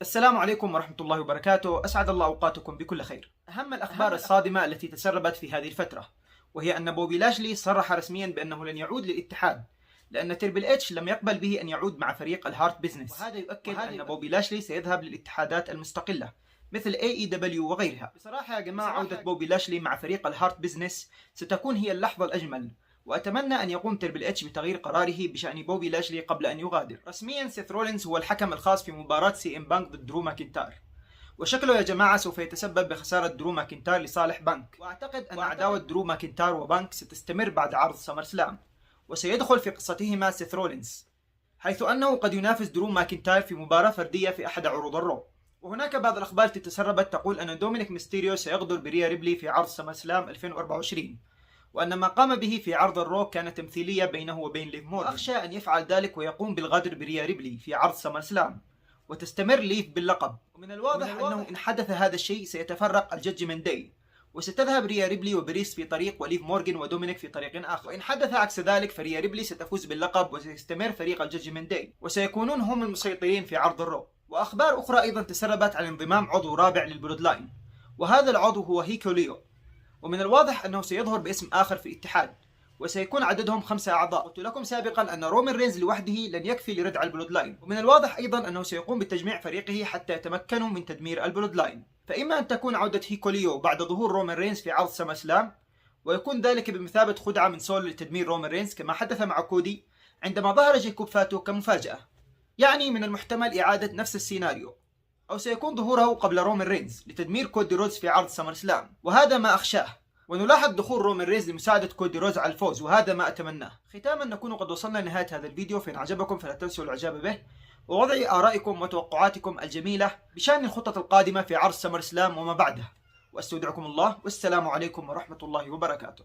السلام عليكم ورحمة الله وبركاته، أسعد الله أوقاتكم بكل خير. أهم الأخبار الصادمة التي تسربت في هذه الفترة، وهي أن بوبي لاشلي صرح رسميا بأنه لن يعود للاتحاد، لأن تريبل اتش لم يقبل به أن يعود مع فريق الهارت بيزنس، وهذا يؤكد أن بوبي لاشلي سيذهب للاتحادات المستقلة مثل AEW وغيرها. بصراحة يا جماعة، عودة بوبي لاشلي مع فريق الهارت بيزنس ستكون هي اللحظة الأجمل، وأتمنى أن يقوم تريبل اتش بتغيير قراره بشأن بوبي لاشلي قبل أن يغادر. رسميا سيث رولينز هو الحكم الخاص في مباراة سي ام بانك ضد درو ماكنتاير، وشكله يا جماعة سوف يتسبب بخسارة درو ماكنتاير لصالح بانك، وأعتقد أن عداوة درو ماكنتاير وبانك ستستمر بعد عرض سمر سلام، وسيدخل في قصتهما سيث رولينز، حيث أنه قد ينافس درو ماكنتاير في مباراة فردية في أحد عروض الرو. وهناك بعض الأخبار التي تسربت تقول أن دومينيك ميستيريو سيغدر بريا ريبلي في عرض سمر سلام 2024، وأن ما قام به في عرض الرو كانت تمثيلية بينه وبين ليف مورغان، وأخشى أن يفعل ذلك ويقوم بالغدر بريا ريبلي في عرض سمر سلام وتستمر ليف باللقب. ومن الواضح أنه إن حدث هذا الشيء سيتفرق الجادجمنت داي، وستذهب ريا ريبلي وبريس في طريق وليف مورغان ودومينيك في طريق آخر، وإن حدث عكس ذلك فريا ريبلي ستفوز باللقب وسيستمر فريق الجادجمنت داي وسيكونون هم المسيطرين في عرض الرو. وأخبار أخرى أيضا تسربت عن انضمام عضو رابع للبلود لاين، وهذا العضو هو هيكو ليو، ومن الواضح أنه سيظهر باسم آخر في الاتحاد، وسيكون عددهم 5 أعضاء. قلت لكم سابقا أن رومان رينز لوحده لن يكفي لردع البلود لاين، ومن الواضح أيضا أنه سيقوم بتجميع فريقه حتى يتمكنوا من تدمير البلود لاين. فإما أن تكون عودة هيكو ليو بعد ظهور رومان رينز في عرض سمر سلام، ويكون ذلك بمثابة خدعة من سول لتدمير رومان رينز كما حدث مع كودي عندما ظهر جيكوب فاتو كمفاجأة، يعني من المحتمل إعادة نفس السيناريو، أو سيكون ظهوره قبل رومان رينز لتدمير كودي رودز في عرض سمر سلام، وهذا ما أخشاه. ونلاحظ دخول رومان رينز لمساعدة كودي روز على الفوز، وهذا ما أتمناه. ختاما نكون قد وصلنا لنهاية هذا الفيديو، فإن عجبكم فلا تنسوا الإعجاب به ووضع آرائكم وتوقعاتكم الجميلة بشأن الخطة القادمة في عرض سمر سلام وما بعده، واستودعكم الله، والسلام عليكم ورحمة الله وبركاته.